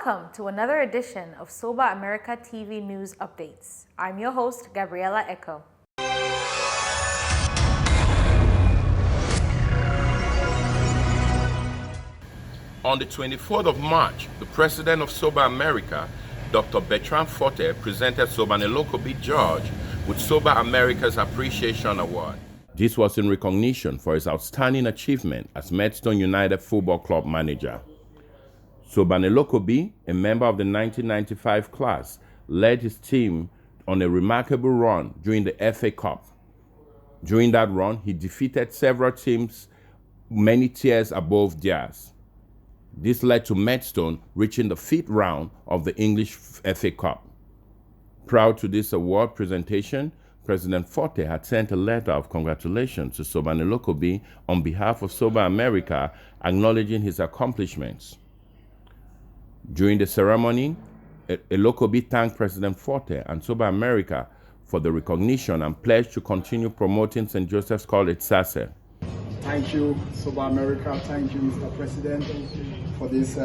Welcome to another edition of Soba America TV News Updates. I'm your host, Gabriela Echo. On the 24th of March, the president of Soba America, Dr. Bertrand Forte, presented Soba Nelokobi George with Soba America's Appreciation Award. This was in recognition for his outstanding achievement as Medstone United Football Club manager. Soba Nelokobi, a member of the 1995 class, led his team on a remarkable run during the FA Cup. During that run, he defeated several teams many tiers above theirs. This led to Medstone reaching the 5th round of the English FA Cup. Prior to this award presentation, President Forte had sent a letter of congratulations to Soba Nelokobi on behalf of Soba America, acknowledging his accomplishments. During the ceremony, Elokobi thanked President Forte and Soba America for the recognition and pledged to continue promoting St. Joseph's College Sase. Thank you, Soba America. Thank you, Mr. President, for this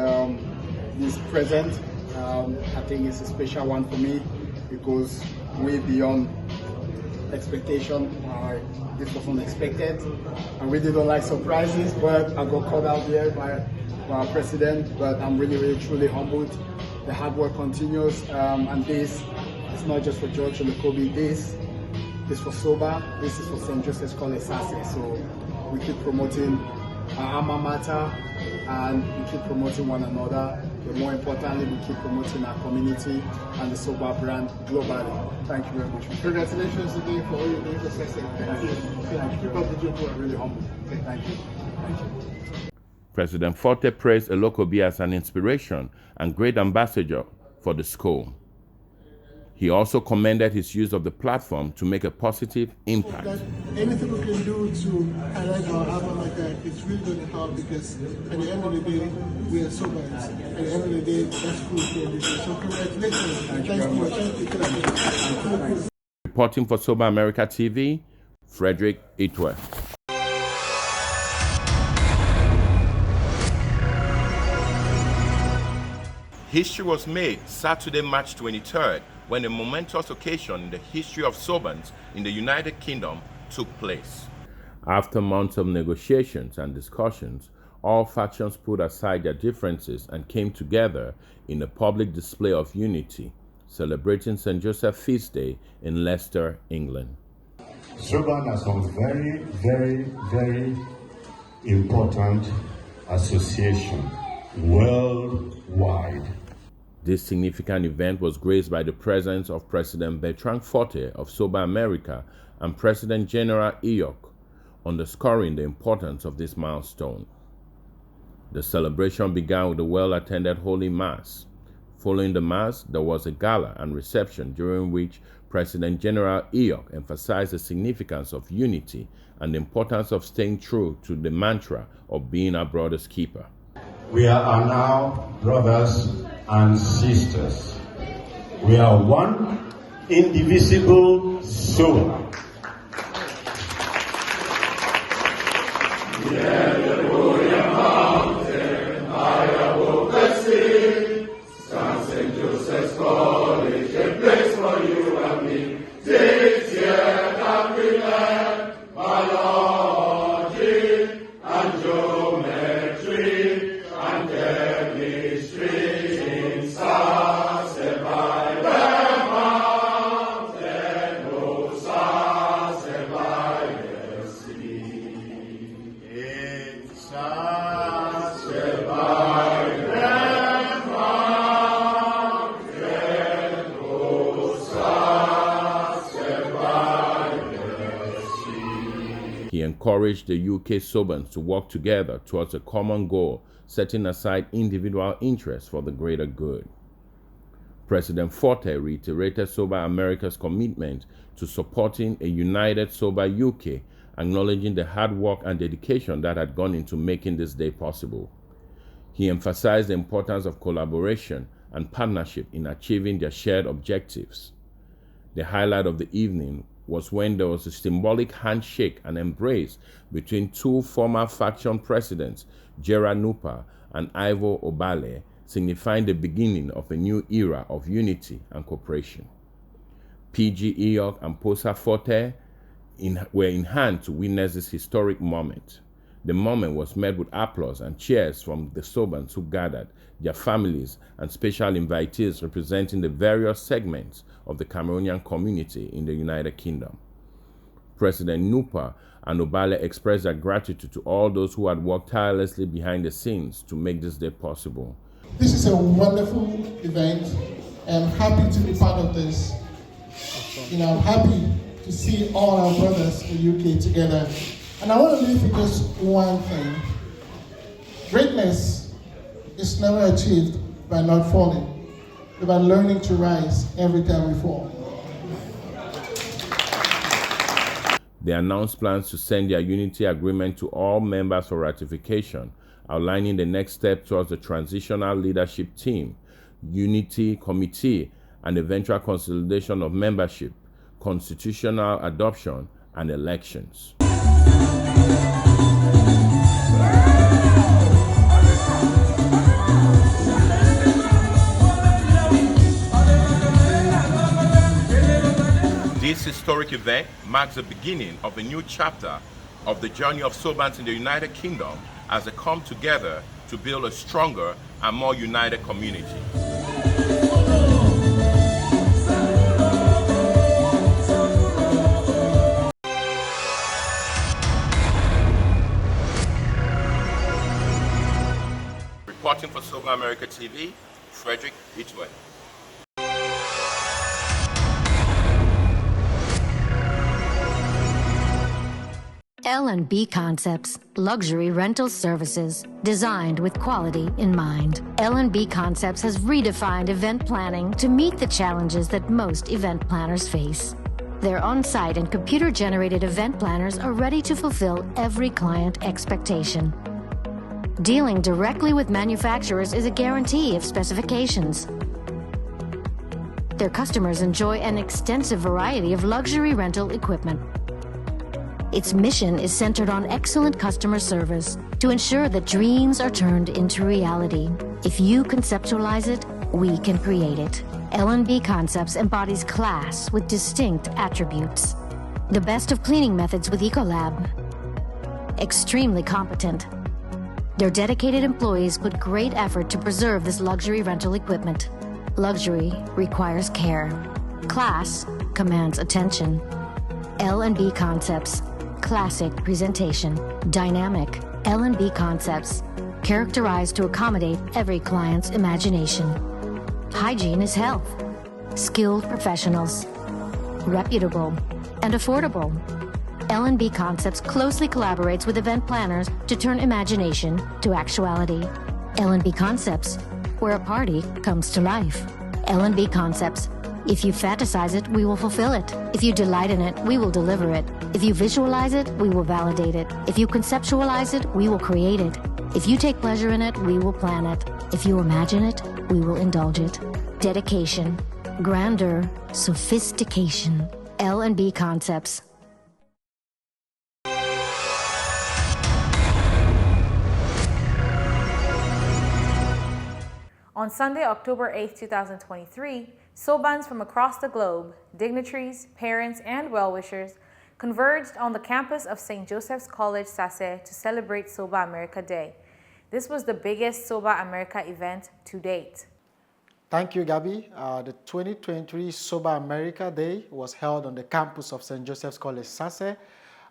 present. I think it's a special one for me because way beyond expectation. This was unexpected. I really don't like surprises, but I got called out there by our president. But I'm really, truly humbled. The hard work continues, and this is not just for George Nelokobi. This is for Soba. This is for St. Joseph's College Sase. So we keep promoting our alma mater and we keep promoting one another. But more importantly, we keep promoting our community and the Soba brand globally. Thank you very much. Congratulations again for all you're doing for Sase. Thank you. Keep up the good work. Really humble. Thank you. Thank you. President Forte praised Elokobi as an inspiration and great ambassador for the school. He also commended his use of the platform to make a positive impact. That anything we can do to highlight our alma mater is really going to help because at the end of the day, we are Sobans. At the end of the day, that's cool for this. So congratulations. Thank you. Reporting for Soba America TV, Frederick Itwe. History was made Saturday, March 23rd, when a momentous occasion in the history of Sobans in the United Kingdom took place. After months of negotiations and discussions, all factions put aside their differences and came together in a public display of unity, celebrating St. Joseph Feast Day in Leicester, England. Soba has some very important association worldwide. This significant event was graced by the presence of President Bertrand Forte of Soba America and President General Iyok, underscoring the importance of this milestone. The celebration began with a well-attended Holy Mass. Following the Mass, there was a gala and reception during which President General Iyok emphasized the significance of unity and the importance of staying true to the mantra of being our brother's keeper. We are now brothers and sisters. We are one indivisible soul. St. Joseph's College, a place for you and me. This year that we learn biology and geometry and chemistry in Sase by the mountain, oh Sase by the sea. In Sase by the mountain, oh Sase by the sea. He encouraged the UK Sobans to work together towards a common goal, setting aside individual interests for the greater good. President Forte reiterated Soba America's commitment to supporting a united Soba UK, acknowledging the hard work and dedication that had gone into making this day possible. He emphasized the importance of collaboration and partnership in achieving their shared objectives. The highlight of the evening was when there was a symbolic handshake and embrace between two former faction presidents, Gerard Nupa and Ivo Obale, signifying the beginning of a new era of unity and cooperation. PG Eok and Posa Forte were in hand to witness this historic moment. The moment was met with applause and cheers from the Sobans who gathered, their families and special invitees representing the various segments of the Cameroonian community in the United Kingdom. President Nupa and Obale expressed their gratitude to all those who had worked tirelessly behind the scenes to make this day possible. This is a wonderful event. I'm happy to be part of this. I'm happy to see all our brothers in the UK together. And I want to leave with just one thing. Greatness is never achieved by not falling, but by learning to rise every time we fall. They announced plans to send their unity agreement to all members for ratification, outlining the next step towards the transitional leadership team, unity committee, and eventual consolidation of membership, constitutional adoption, and elections. This historic event marks the beginning of a new chapter of the journey of Sobans in the United Kingdom as they come together to build a stronger and more united community. Reporting for Soba America TV, Frederick Itwe. L&B Concepts, luxury rental services designed with quality in mind. L&B Concepts has redefined event planning to meet the challenges that most event planners face. Their on-site and computer-generated event planners are ready to fulfill every client expectation. Dealing directly with manufacturers is a guarantee of specifications. Their customers enjoy an extensive variety of luxury rental equipment. Its mission is centered on excellent customer service to ensure that dreams are turned into reality. If you conceptualize it, we can create it. L&B Concepts embodies class with distinct attributes. The best of cleaning methods with Ecolab. Extremely competent. Their dedicated employees put great effort to preserve this luxury rental equipment. Luxury requires care. Class commands attention. L&B Concepts. Classic presentation. Dynamic. L&B Concepts. Characterized to accommodate every client's imagination. Hygiene is health. Skilled professionals. Reputable and affordable. L&B Concepts closely collaborates with event planners to turn imagination to actuality. L&B Concepts, where a party comes to life. L&B Concepts. If you fantasize it, we will fulfill it. If you delight in it, we will deliver it. If you visualize it, we will validate it. If you conceptualize it, we will create it. If you take pleasure in it, we will plan it. If you imagine it, we will indulge it. Dedication, grandeur, sophistication. L&B Concepts. On Sunday, October 8, 2023, Sobans from across the globe, dignitaries, parents, and well-wishers converged on the campus of St. Joseph's College, Sase, to celebrate Soba America Day. This was the biggest Soba America event to date. Thank you, Gabby. The 2023 Soba America Day was held on the campus of St. Joseph's College, Sase,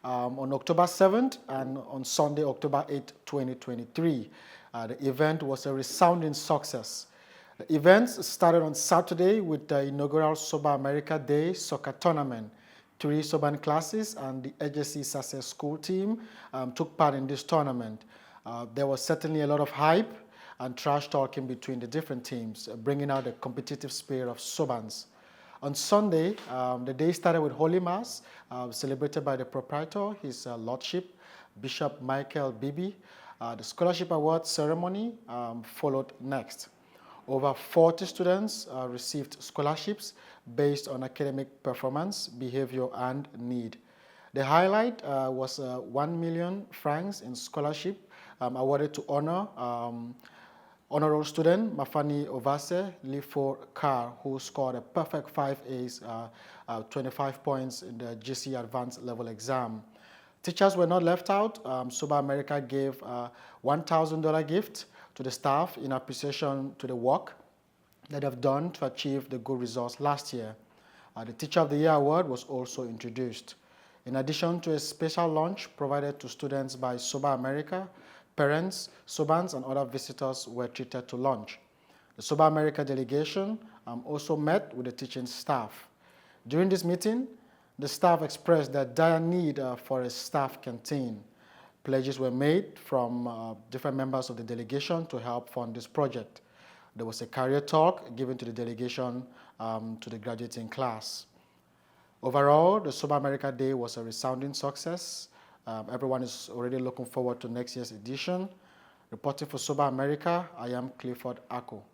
on October 7th and on Sunday, October 8th, 2023. The event was a resounding success. The events started on Saturday with the inaugural Soba America Day soccer tournament. 3 Soban classes and the HSC Sase school team took part in this tournament. There was certainly a lot of hype and trash talking between the different teams, bringing out the competitive spirit of Sobans. On Sunday, the day started with Holy Mass, celebrated by the proprietor, His Lordship, Bishop Michael Bibi. The scholarship award ceremony followed next. Over 40 students received scholarships based on academic performance, behavior, and need. The highlight was 1 million francs in scholarship awarded to honor Honor roll student Mafani Ovase Lifo Kar, who scored a perfect 5 A's, 25 points in the GC Advanced Level exam. Teachers were not left out. Soba America gave a $1,000 gift to the staff in appreciation to the work that they've done to achieve the good results last year. The Teacher of the Year award was also introduced. In addition to a special lunch provided to students by Soba America, parents, Sobans, and other visitors were treated to lunch. The Soba America delegation also met with the teaching staff. During this meeting, the staff expressed their dire need for a staff canteen. Pledges were made from different members of the delegation to help fund this project. There was a career talk given to the delegation to the graduating class. Overall, the Soba America Day was a resounding success. Everyone is already looking forward to next year's edition. Reporting for Soba America, I am Clifford Ako.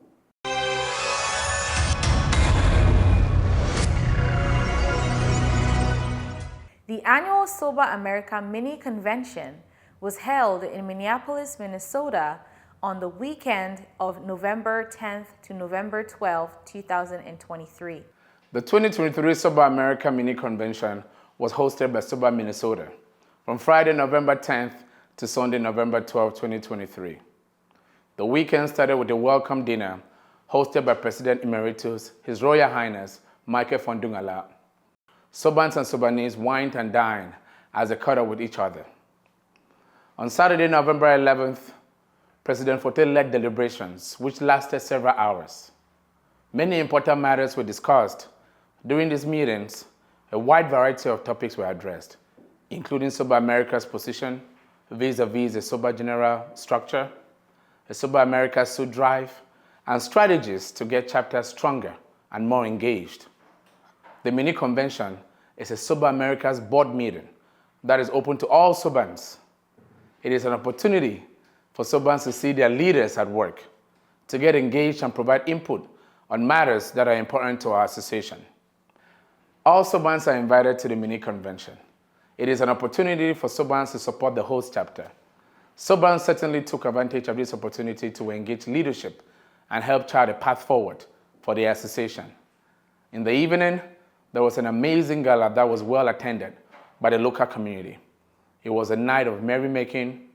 The annual Soba America Mini Convention was held in Minneapolis, Minnesota on the weekend of November 10th to November 12th, 2023. The 2023 Soba America Mini Convention was hosted by Soba, Minnesota from Friday, November 10th to Sunday, November 12th, 2023. The weekend started with a welcome dinner hosted by President Emeritus, His Royal Highness, Michael Fondungala. Sobans and Sobanese wined and dined as they caught up with each other. On Saturday, November 11th, President Forte led deliberations, which lasted several hours. Many important matters were discussed. During these meetings, a wide variety of topics were addressed, including Soba America's position vis-a-vis the Soba general structure, a Soba America suit drive, and strategies to get chapters stronger and more engaged. The mini convention is a Soba America's board meeting that is open to all Sobans. It is an opportunity for Sobans to see their leaders at work, to get engaged and provide input on matters that are important to our association. All Sobans are invited to the mini convention. It is an opportunity for Sobans to support the host chapter. Sobans certainly took advantage of this opportunity to engage leadership and help chart a path forward for the association. In the evening, there was an amazing gala that was well attended by the local community. It was a night of merrymaking,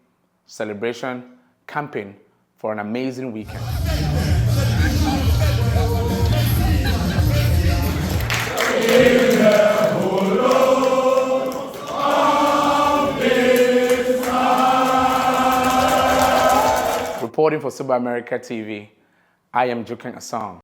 celebration, camping for an amazing weekend. Reporting for Soba America TV, I am Jukin Asong.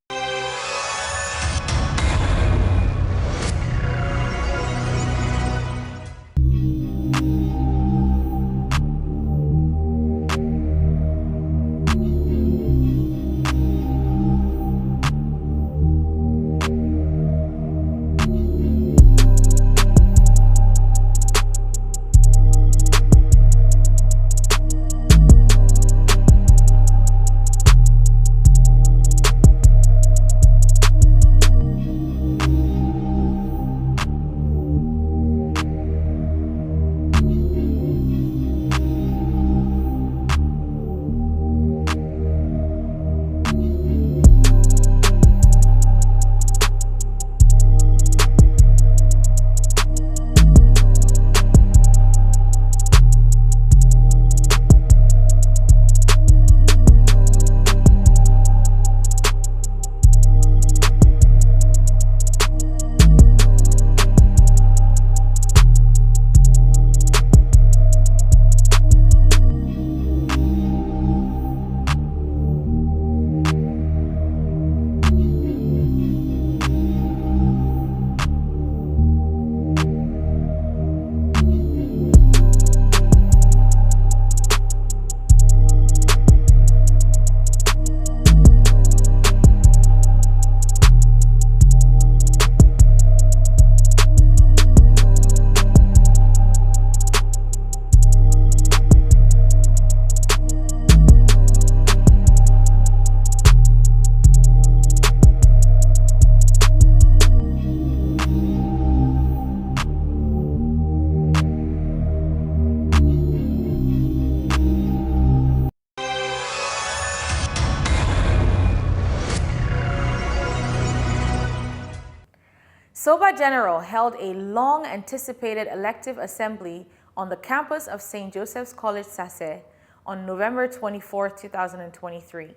Soba General held a long-anticipated elective assembly on the campus of St. Joseph's College Sase on November 24, 2023.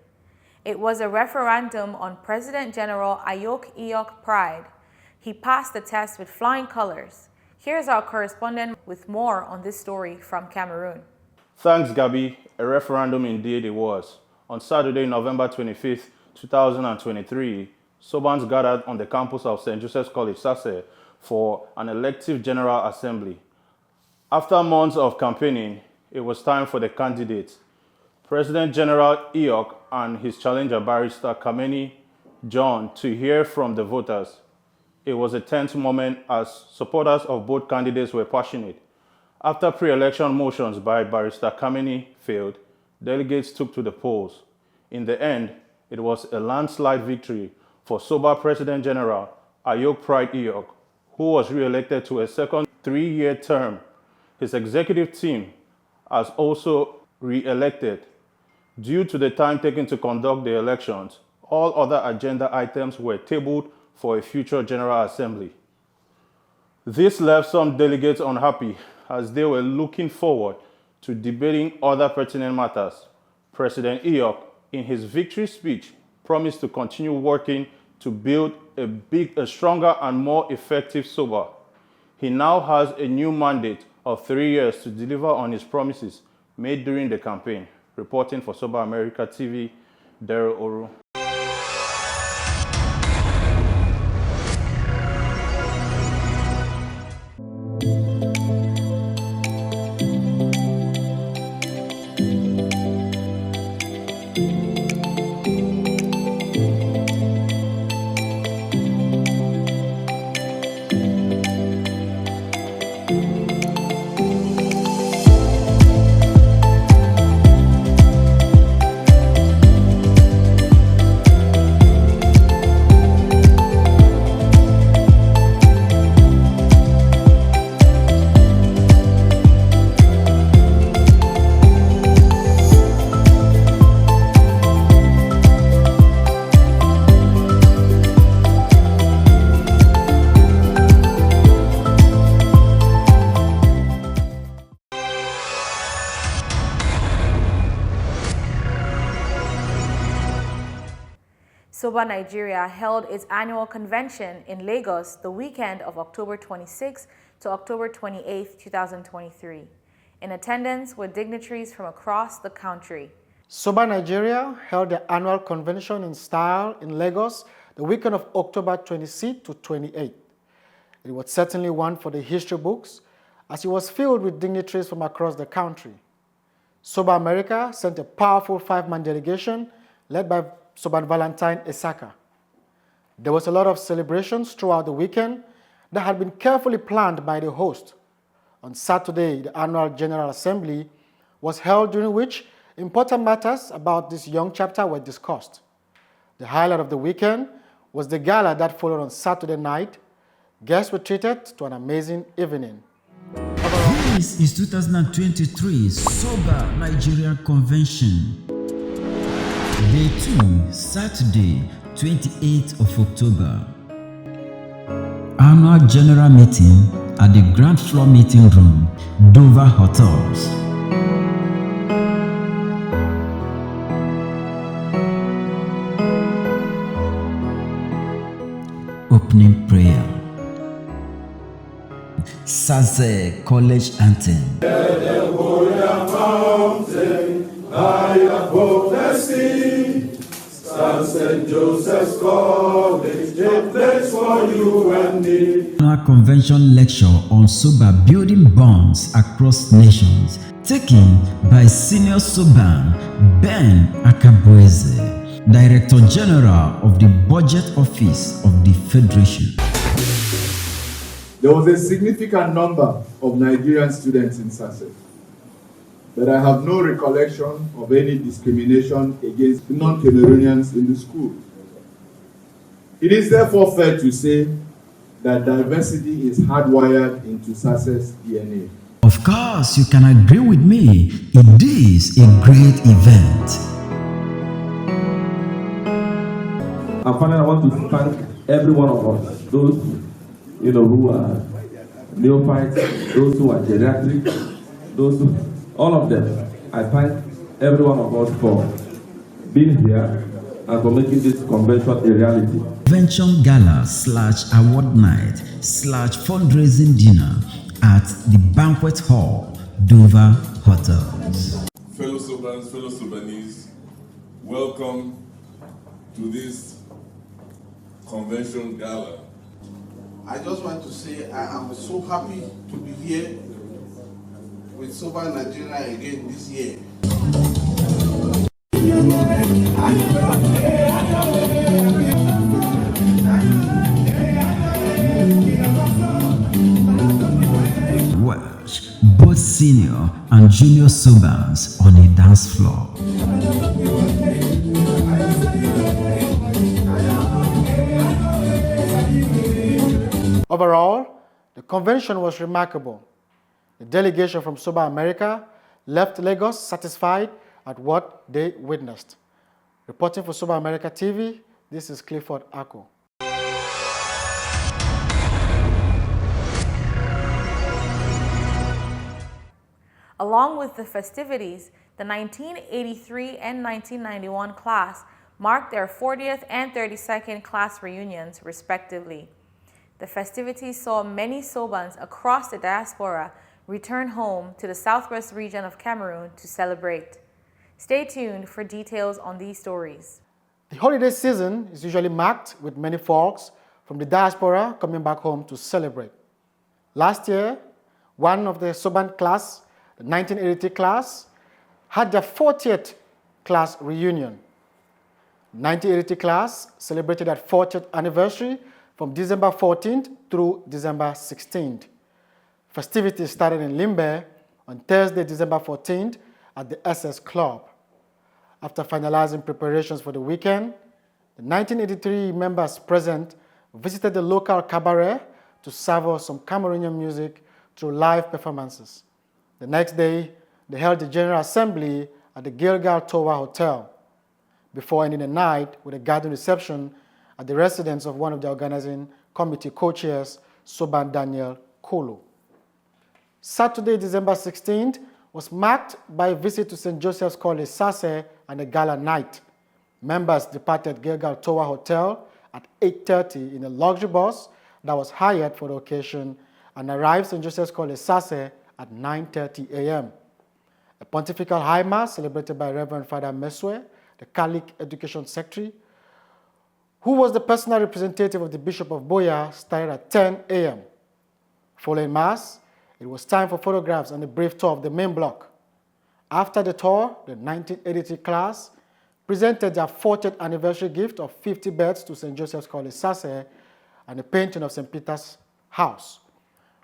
It was a referendum on President General Ayok Iyok Pride. He passed the test with flying colors. Here's our correspondent with more on this story from Cameroon. Thanks, Gabi. A referendum indeed it was. On Saturday, November 25th, 2023, Sobans gathered on the campus of St. Joseph's College, Sase, for an elective general assembly. After months of campaigning, it was time for the candidates, President General Iyok and his challenger barrister Kameni John, to hear from the voters. It was a tense moment as supporters of both candidates were passionate. After pre-election motions by barrister Kameni failed, delegates took to the polls. In the end, it was a landslide victory for Soba President General Ayok Pride Iyok, who was re-elected to a second 3-year term. His executive team has also re-elected. Due to the time taken to conduct the elections, all other agenda items were tabled for a future General Assembly. This left some delegates unhappy as they were looking forward to debating other pertinent matters. President Iyok, in his victory speech, promised to continue working to build a stronger and more effective Soba. He now has a new mandate of 3 years to deliver on his promises made during the campaign. Reporting for Soba America TV, Daryl Oru. Soba, Nigeria held its annual convention in Lagos the weekend of October 26 to October 28, 2023. In attendance were dignitaries from across the country. Soba, Nigeria held their annual convention in style in Lagos the weekend of October 26 to 28. It was certainly one for the history books as it was filled with dignitaries from across the country. Soba America sent a powerful 5-man delegation led by Soban Valentine Esaka. There was a lot of celebrations throughout the weekend that had been carefully planned by the host. On Saturday, the annual General Assembly was held, during which important matters about this young chapter were discussed. The highlight of the weekend was the gala that followed on Saturday night. Guests were treated to an amazing evening. This is 2023 Soba Nigerian Convention. Day 2, Saturday, 28th of October. Annual General Meeting at the Grand Floor Meeting Room, Dover Hotels. Opening Prayer. Sase College Anthem. St. Joseph's College, a place for you and me. Annual Convention Lecture on Soba Building Bonds Across Nations, taken by Senior Soban Ben Akabueze, Director General of the Budget Office of the Federation. There was a significant number of Nigerian students in Sase, but I have no recollection of any discrimination against non-Cameroonians in the school. It is therefore fair to say that diversity is hardwired into Sase's DNA. Of course, you can agree with me. It is a great event. And finally, I want to thank every one of us, those who are neophytes, those who are geriatric, all of them. I thank every one of us for being here and for making this convention a reality. Convention Gala / Award Night / Fundraising Dinner at the Banquet Hall, Dover Hotels. Fellow Sobans, fellow Sobanese, welcome to this Convention Gala. I just want to say I am so happy to be here with Soba Nigeria again this year. Welsh, both senior and junior Sobans on a dance floor. Overall, the convention was remarkable. The delegation from Soba America left Lagos satisfied at what they witnessed. Reporting for Soba America TV, this is Clifford Ako. Along with the festivities, the 1983 and 1991 class marked their 40th and 32nd class reunions, respectively. The festivities saw many Sobans across the diaspora return home to the southwest region of Cameroon to celebrate. Stay tuned for details on these stories. The holiday season is usually marked with many folks from the diaspora coming back home to celebrate. Last year, one of the Soban class, the 1983 class, had their 40th class reunion. The 1983 class celebrated their 40th anniversary from December 14th through December 16th. Festivities started in Limbe on Thursday, December 14th at the SS Club. After finalizing preparations for the weekend, the 1983 members present visited the local cabaret to savor some Cameroonian music through live performances. The next day, they held the General Assembly at the Gilgal Tower Hotel, before ending the night with a garden reception at the residence of one of the organizing committee co-chairs, Soban Daniel Kolo. Saturday, December 16th, was marked by a visit to St. Joseph's College, Sase, and a gala night. Members departed Gilgal Tower Hotel at 8:30 in a luxury bus that was hired for the occasion and arrived St. Joseph's College, Sase at 9:30 a.m. A pontifical high mass celebrated by Reverend Father Mesue, the Catholic Education Secretary, who was the personal representative of the Bishop of Boya, started at 10 a.m. Following mass, it was time for photographs and a brief tour of the main block. After the tour, the 1983 class presented their 40th anniversary gift of 50 beds to St. Joseph's College, Sase, and a painting of St. Peter's House,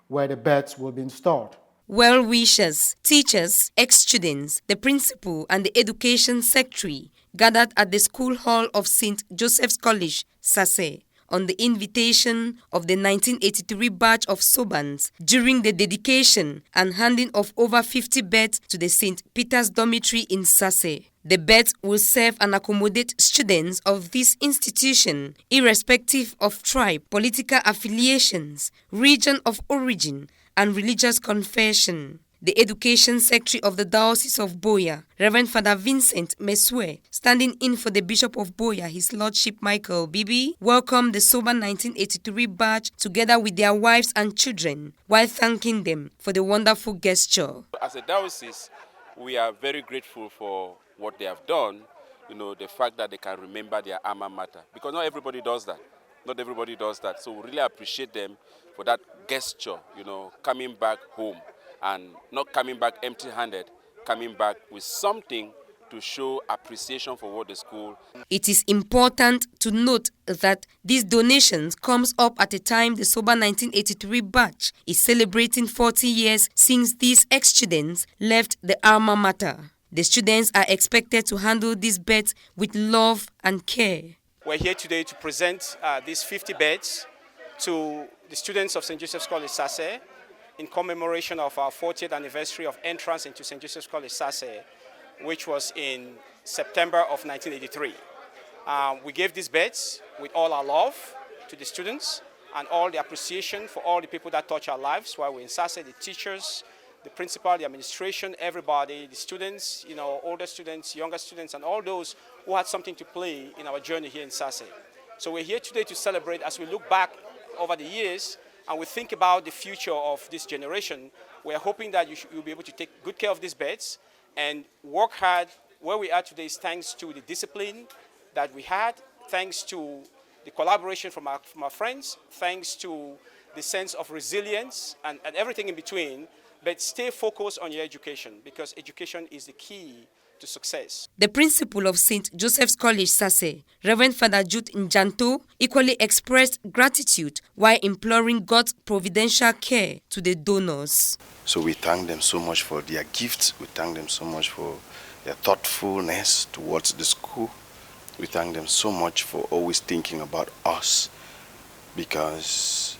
where the beds will be installed. Well-wishers, teachers, ex-students, the principal and the education secretary gathered at the school hall of St. Joseph's College, Sase, on the invitation of the 1983 batch of Sobans during the dedication and handing of over 50 beds to the St. Peter's Dormitory in Sase. The beds will serve and accommodate students of this institution, irrespective of tribe, political affiliations, region of origin, and religious confession. The Education Secretary of the Diocese of Boya, Reverend Father Vincent Mesue, standing in for the Bishop of Boya, His Lordship Michael Bibi, welcomed the Soba 1983 batch together with their wives and children, while thanking them for the wonderful gesture. As a diocese, we are very grateful for what they have done, the fact that they can remember their alma mater, because not everybody does that. Not everybody does that. So we really appreciate them for that gesture, coming back home and not coming back empty-handed, coming back with something to show appreciation for what the school. It is important to note that these donations comes up at a time the Soba 1983 batch is celebrating 40 years since these ex-students left the alma mater. The students are expected to handle these beds with love and care. We're here today to present these 50 beds to the students of St. Joseph's College, Sase, in commemoration of our 40th anniversary of entrance into St. Joseph's College, Sase, which was in September of 1983. We gave these beds with all our love to the students, and all the appreciation for all the people that touch our lives while we're in SASE, the teachers, the principal, the administration, everybody, the students, older students, younger students, and all those who had something to play in our journey here in SASE. So we're here today to celebrate as we look back over the years and we think about the future of this generation. We're hoping that you'll be able to take good care of these beds and work hard. Where we are today is thanks to the discipline that we had, thanks to the collaboration from our friends, thanks to the sense of resilience and everything in between. But stay focused on your education because education is the key to success. The principal of St. Joseph's College, Sase, Reverend Father Jude Njanto, equally expressed gratitude while imploring God's providential care to the donors. So we thank them so much for their gifts. We thank them so much for their thoughtfulness towards the school. We thank them so much for always thinking about us, because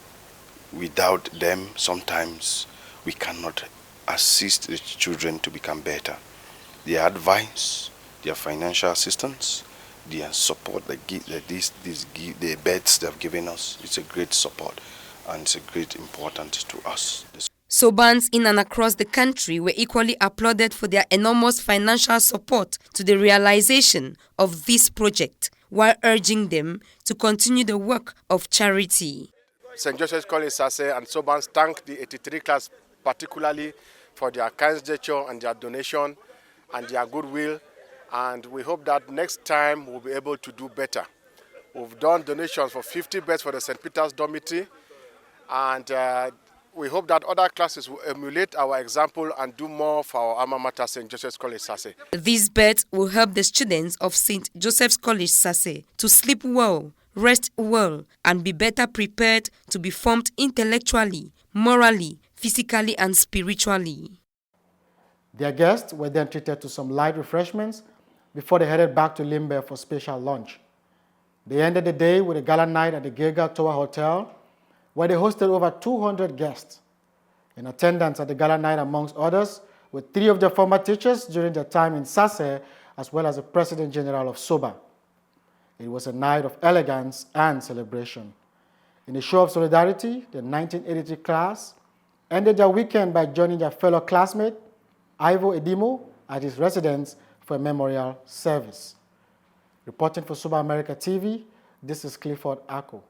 without them, sometimes we cannot assist the children to become better. Their advice, their financial assistance, their support, the beds they have given us, it's a great support and it's a great importance to us. Sobans in and across the country were equally applauded for their enormous financial support to the realization of this project, while urging them to continue the work of charity. St. Joseph's College Sase and Sobans thank the 83 class particularly for their kind gesture and their donation and their goodwill, and we hope that next time we'll be able to do better. We've done donations for 50 beds for the St. Peter's dormitory, and we hope that other classes will emulate our example and do more for our alma mater, St. Joseph's College Sase. These beds will help the students of St. Joseph's College Sase to sleep well, rest well, and be better prepared to be formed intellectually, morally, physically, and spiritually. Their guests were then treated to some light refreshments before they headed back to Limbe for special lunch. They ended the day with a gala night at the Gilgal Tower Hotel, where they hosted over 200 guests. In attendance at the gala night, amongst others, were 3 of their former teachers during their time in Sase, as well as the President General of Soba. It was a night of elegance and celebration. In a show of solidarity, the 1983 class ended their weekend by joining their fellow classmate, Ivo Edimo, at his residence for a memorial service. Reporting for Soba America TV, this is Clifford Ako.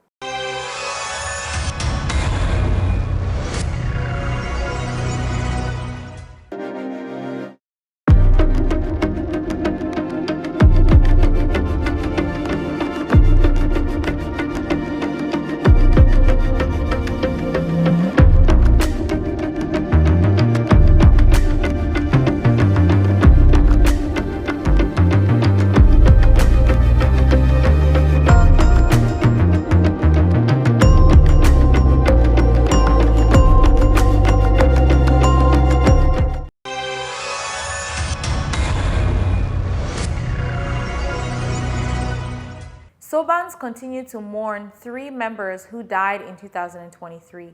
Sobans continue to mourn 3 members who died in 2023.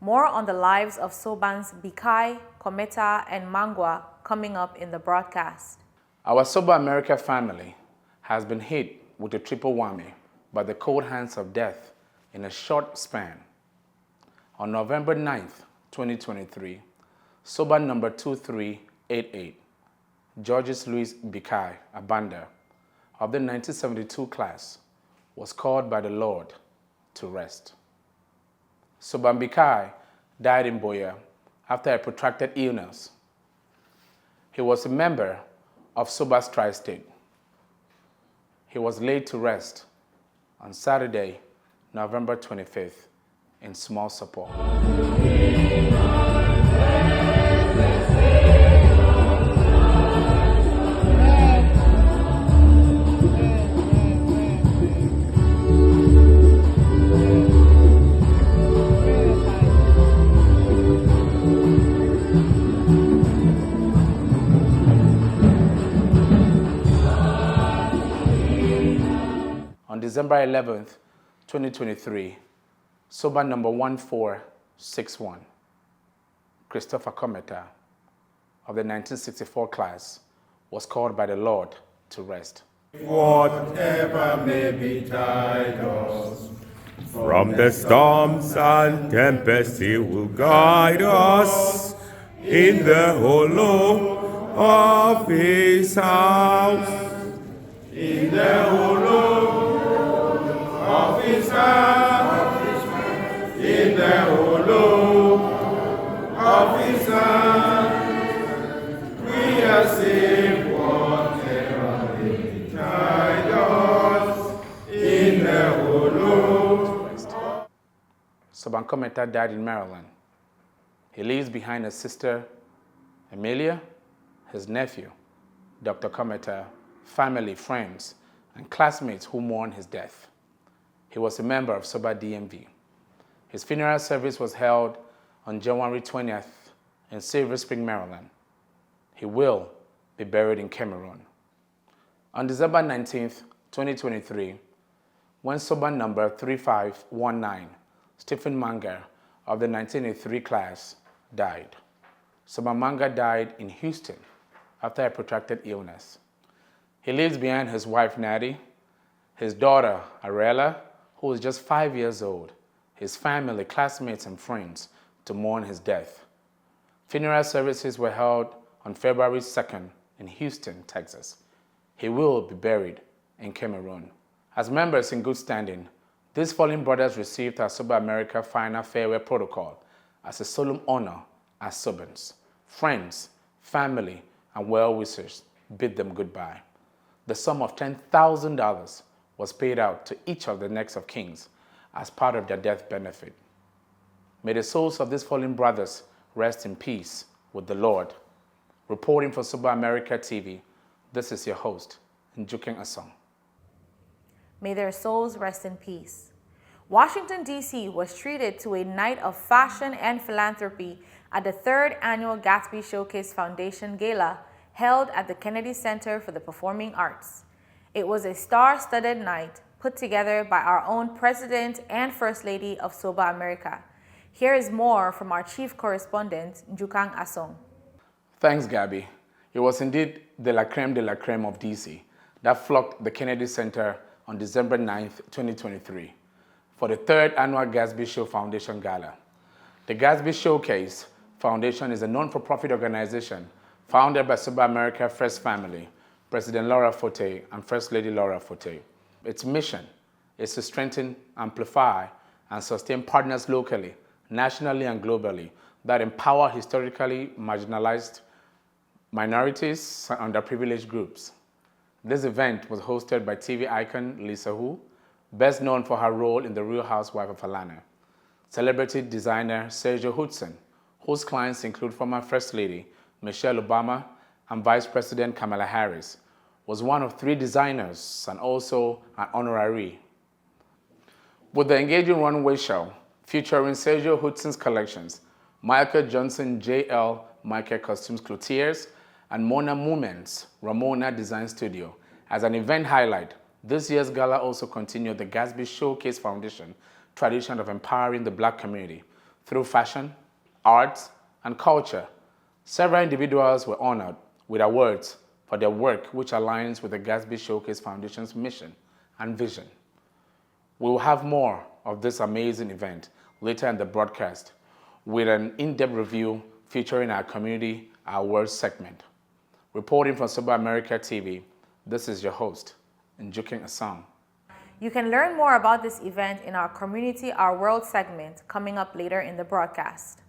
More on the lives of Sobans Bikai, Kometa, and Mangwa coming up in the broadcast. Our Soba America family has been hit with a triple whammy by the cold hands of death in a short span. On November 9th, 2023, Soba number 2388, Georges Louis Bikai Abanda of the 1972 class was called by the Lord to rest. Soba Bikai died in Boya after a protracted illness. He was a member of Soba's Tri-State. He was laid to rest on Saturday, November 25th in Small Support. On December 11th, 2023, Soba number 1461, Christopher Kometa of the 1964 class was called by the Lord to rest. Whatever may betide us, From the storms and tempests he will guide us in the hollow of his house. In the hollow of his house. In the hollow of his hand. We are safe whatever they guide us in the hollow. Soba Cometa died in Maryland. He leaves behind his sister, Amelia, his nephew, Dr. Cometa, family, friends, and classmates who mourn his death. He was a member of Soba DMV. His funeral service was held on January 20th in Silver Spring, Maryland. He will be buried in Cameroon. On December 19th, 2023, when Soba number 3519, Stephen Manga of the 1983 class, died. Soba Manga died in Houston after a protracted illness. He leaves behind his wife, Natty, his daughter, Arella, who was just 5 years old, his family, classmates, and friends to mourn his death. Funeral services were held on February 2nd in Houston, Texas. He will be buried in Cameroon. As members in good standing, these fallen brothers received our Soba America final farewell protocol as a solemn honor as Sobans. Friends, family, and well-wishers bid them goodbye. The sum of $10,000 was paid out to each of the next of kings as part of their death benefit. May the souls of these fallen brothers rest in peace with the Lord. Reporting for Soba America TV, this is your host, Njuking Asong. May their souls rest in peace. Washington, D.C. was treated to a night of fashion and philanthropy at the 3rd Annual Gatsby Showcase Foundation Gala held at the Kennedy Center for the Performing Arts. It was a star-studded night put together by our own President and First Lady of Soba America. Here is more from our Chief Correspondent, Njukang Asong. Thanks, Gabby. It was indeed de la creme of DC that flocked the Kennedy Center on December 9th, 2023 for the 3rd Annual Gatsby Show Foundation Gala. The Gatsby Showcase Foundation is a non-for-profit organization founded by Soba America First Family, President Laura Forte and First Lady Laura Forte. Its mission is to strengthen, amplify, and sustain partners locally, nationally, and globally that empower historically marginalized minorities and underprivileged groups. This event was hosted by TV icon Lisa Hu, best known for her role in The Real Housewives of Atlanta, celebrity designer Sergio Hudson, whose clients include former First Lady Michelle Obama and Vice President Kamala Harris, was one of 3 designers and also an honorary. With the engaging runway show featuring Sergio Hudson's collections, Michael Johnson J.L. Michael Costumes Cloutiers, and Mona Moomens Ramona Design Studio. As an event highlight, this year's gala also continued the Gatsby Showcase Foundation tradition of empowering the Black community through fashion, arts, and culture. Several individuals were honored with awards for their work, which aligns with the Gatsby Showcase Foundation's mission and vision. We will have more of this amazing event later in the broadcast with an in-depth review featuring our Community Awards segment. Reporting from Soba America TV, this is your host, Njuking Asong. You can learn more about this event in our Community Our World segment coming up later in the broadcast.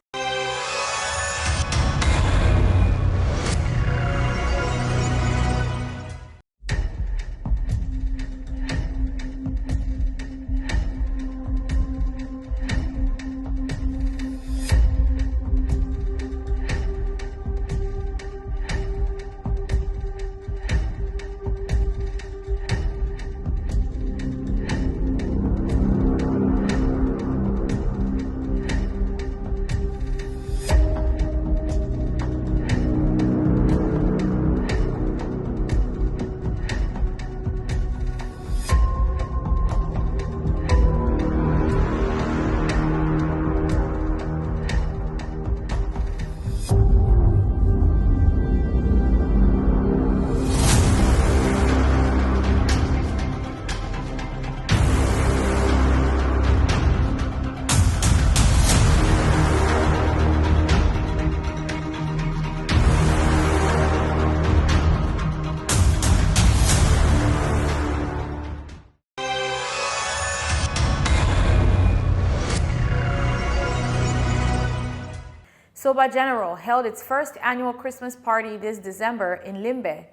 Soba General held its first annual Christmas party this December in Limbe.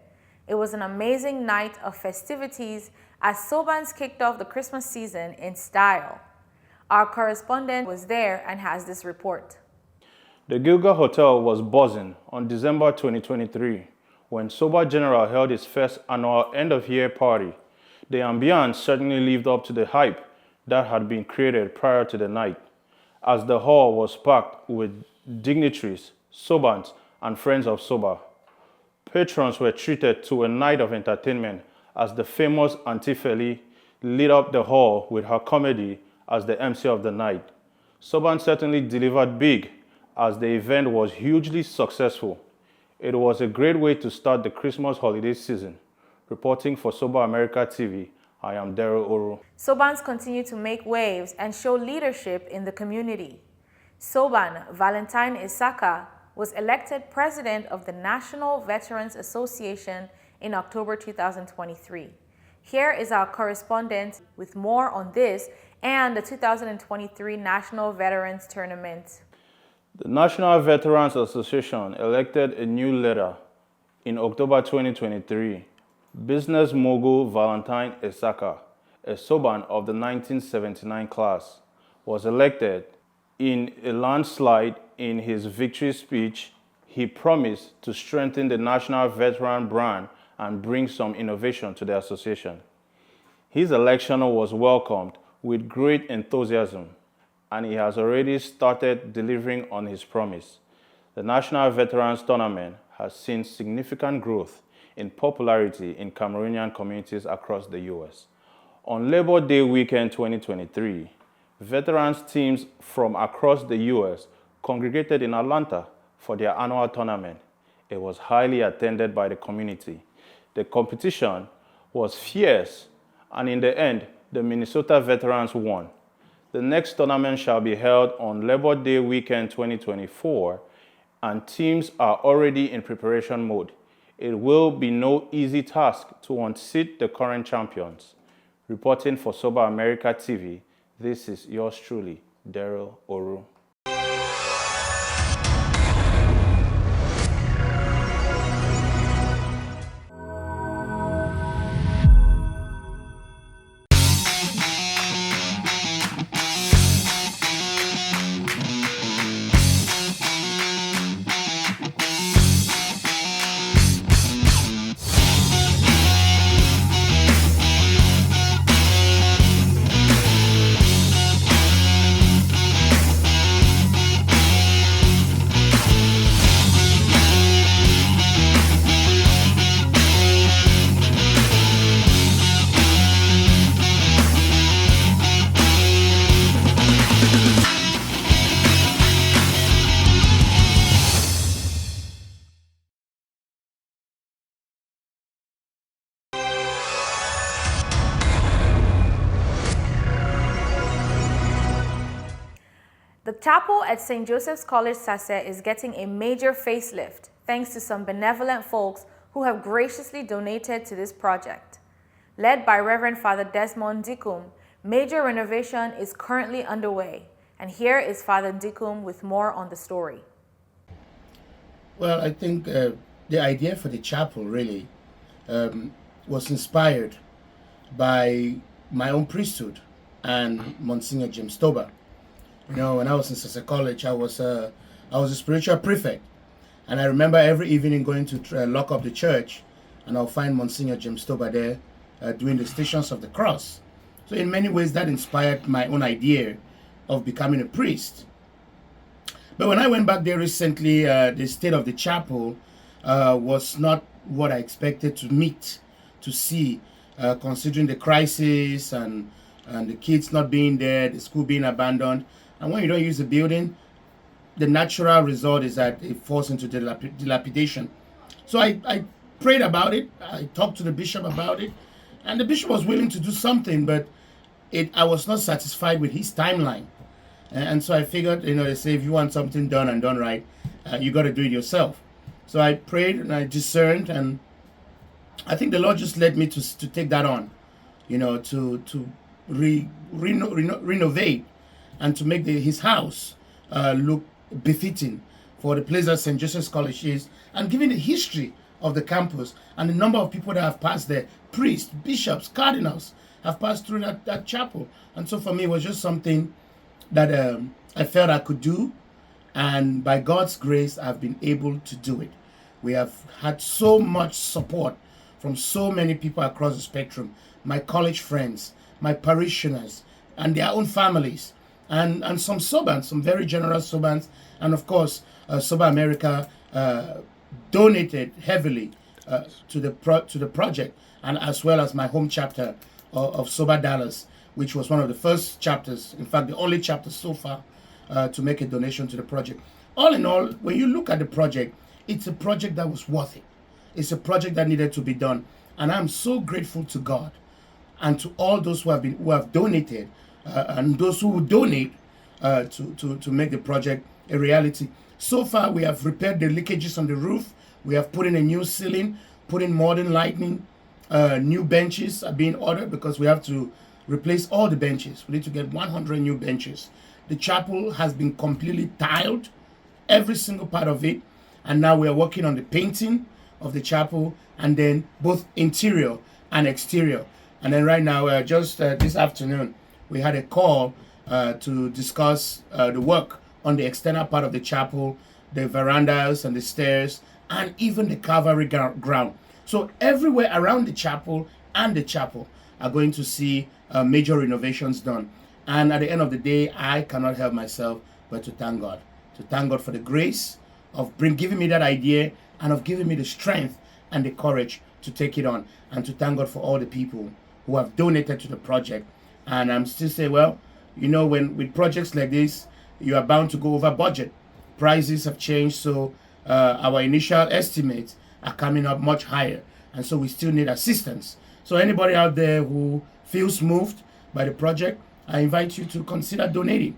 It was an amazing night of festivities as Sobans kicked off the Christmas season in style. Our correspondent was there and has this report. The Gilga Hotel was buzzing on December 2023 when Soba General held its first annual end-of-year party. The ambience certainly lived up to the hype that had been created prior to the night, as the hall was packed with dignitaries, Sobans, and friends of Soba. Patrons were treated to a night of entertainment as the famous Auntie Feli lit up the hall with her comedy as the MC of the night. Soban certainly delivered big as the event was hugely successful. It was a great way to start the Christmas holiday season. Reporting for Soba America TV, I am Daryl Oro. Sobans continue to make waves and show leadership in the community. Soban Valentine Isaka was elected president of the National Veterans Association in October 2023. Here is our correspondent with more on this and the 2023 National Veterans Tournament. The National Veterans Association elected a new leader in October 2023. Business mogul Valentine Isaka, a Soban of the 1979 class, was elected. In a landslide in his victory speech, he promised to strengthen the national veteran brand and bring some innovation to the association. His election was welcomed with great enthusiasm, and he has already started delivering on his promise. The National Veterans Tournament has seen significant growth in popularity in Cameroonian communities across the U.S. On Labor Day weekend 2023, veterans teams from across the U.S. congregated in Atlanta for their annual tournament. It was highly attended by the community. The competition was fierce, and in the end, the Minnesota veterans won. The next tournament shall be held on Labor Day weekend 2024, and teams are already in preparation mode. It will be no easy task to unseat the current champions. Reporting for Soba America TV, this is yours truly, Daryl Oru. The chapel at St. Joseph's College Sase is getting a major facelift thanks to some benevolent folks who have graciously donated to this project. Led by Reverend Father Desmond Dikum, major renovation is currently underway. And here is Father Dikum with more on the story. Well, I think the idea for the chapel really was inspired by my own priesthood and Monsignor James Soba. You know, when I was in Sase College, I was a spiritual prefect, and I remember every evening going to lock up the church, and I'll find Monsignor James Soba there doing the Stations of the Cross. So in many ways, that inspired my own idea of becoming a priest. But when I went back there recently, the state of the chapel was not what I expected to see, considering the crisis and the kids not being there, the school being abandoned. And when you don't use the building, the natural result is that it falls into dilapidation. So I prayed about it. I talked to the bishop about it. And the bishop was willing to do something, but I was not satisfied with his timeline. And so I figured, they say if you want something done and done right, you got to do it yourself. So I prayed and I discerned, and I think the Lord just led me to take that on, to renovate and to make his house look befitting for the place that St. Joseph's College is, and given the history of the campus and the number of people that have passed there, priests, bishops, cardinals, have passed through that chapel. And so for me, it was just something that I felt I could do. And by God's grace, I've been able to do it. We have had so much support from so many people across the spectrum. My college friends, my parishioners, and their own families. And some Sobans, some very generous Sobans. And of course, Soba America donated heavily to the project, and as well as my home chapter of Soba Dallas, which was one of the first chapters, in fact, the only chapter so far to make a donation to the project. All in all, when you look at the project, it's a project that was worth it. It's a project that needed to be done. And I'm so grateful to God and to all those who have donated and those who will donate to make the project a reality. So far, we have repaired the leakages on the roof. We have put in a new ceiling, put in modern lighting. New benches are being ordered because we have to replace all the benches. We need to get 100 new benches. The chapel has been completely tiled, every single part of it. And now we are working on the painting of the chapel, and then both interior and exterior. And then right now, just this afternoon, we had a call to discuss the work on the external part of the chapel, the verandas and the stairs, and even the Calvary ground. So everywhere around the chapel and the chapel are going to see major renovations done. And at the end of the day, I cannot help myself but to thank God. To thank God for the grace of giving me that idea and of giving me the strength and the courage to take it on. And to thank God for all the people who have donated to the project. And I'm still saying, well, you know, with projects like this, you are bound to go over budget. Prices have changed, so our initial estimates are coming up much higher. And so we still need assistance. So anybody out there who feels moved by the project, I invite you to consider donating.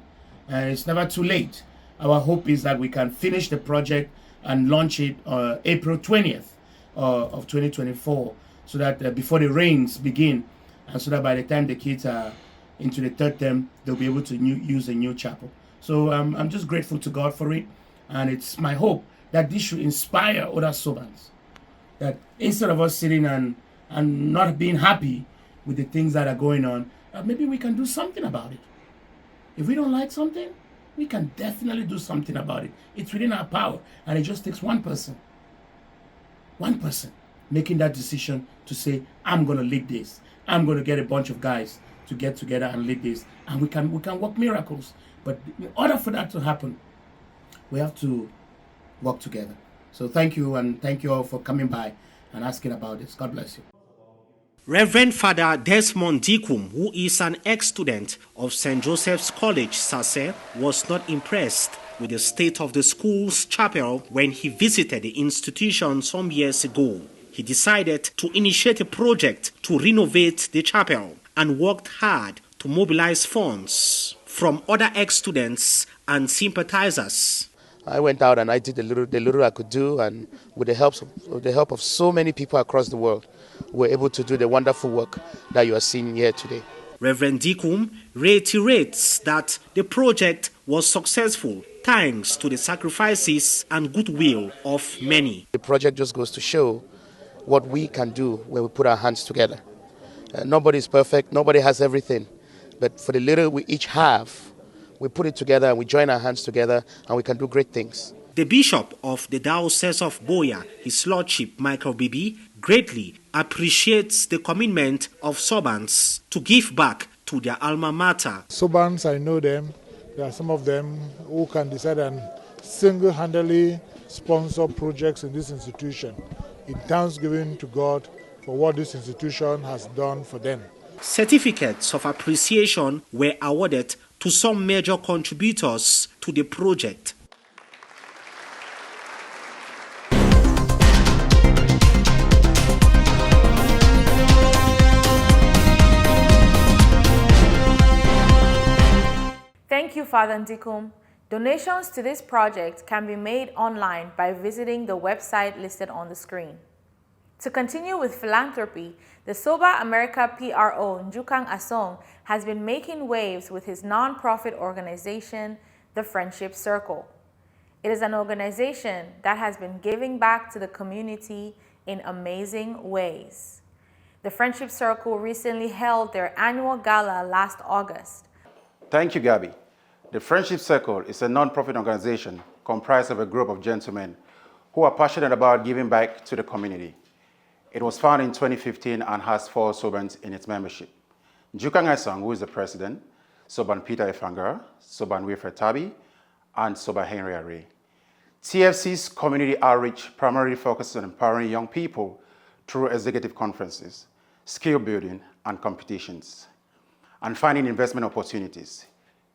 It's never too late. Our hope is that we can finish the project and launch it April 20th of 2024, so that before the rains begin, and so that by the time the kids are into the third term, they'll be able to use a new chapel. So I'm just grateful to God for it. And it's my hope that this should inspire other Sobans. That instead of us sitting and not being happy with the things that are going on, maybe we can do something about it. If we don't like something, we can definitely do something about it. It's within our power. And it just takes one person making that decision to say, I'm going to lead this. I'm going to get a bunch of guys to get together and lead this. And we can work miracles. But in order for that to happen, we have to work together. So thank you, and thank you all for coming by and asking about this. God bless you. Reverend Father Desmond Dikum, who is an ex-student of St. Joseph's College, Sase, was not impressed with the state of the school's chapel when he visited the institution some years ago. He decided to initiate a project to renovate the chapel and worked hard to mobilize funds from other ex-students and sympathizers. I went out and I did the little I could do, and with the help of so many people across the world, we were able to do the wonderful work that you are seeing here today. Reverend Dikum reiterates that the project was successful thanks to the sacrifices and goodwill of many. The project just goes to show what we can do when we put our hands together. Nobody is perfect, nobody has everything, but for the little we each have, we put it together and we join our hands together and we can do great things. The Bishop of the Diocese of Boya, His Lordship Michael Bibi, greatly appreciates the commitment of Sobans to give back to their alma mater. Sobans, I know them. There are some of them who can decide and single-handedly sponsor projects in this institution in thanksgiving to God for what this institution has done for them. Certificates of appreciation were awarded to some major contributors to the project. Thank you, Father Ndikum. Donations to this project can be made online by visiting the website listed on the screen. To continue with philanthropy, the Soba America PRO Njukang Asong has been making waves with his non-profit organization, the Friendship Circle. It is an organization that has been giving back to the community in amazing ways. The Friendship Circle recently held their annual gala last August. Thank you, Gabby. The Friendship Circle is a non-profit organization comprised of a group of gentlemen who are passionate about giving back to the community. It was founded in 2015 and has 4 Sobans in its membership. Jukang Aisang, who is the president, Soban Peter Efanga, Soban Wilfred Tabi, and Soba Henry Array. TFC's community outreach primarily focuses on empowering young people through executive conferences, skill building, and competitions, and finding investment opportunities.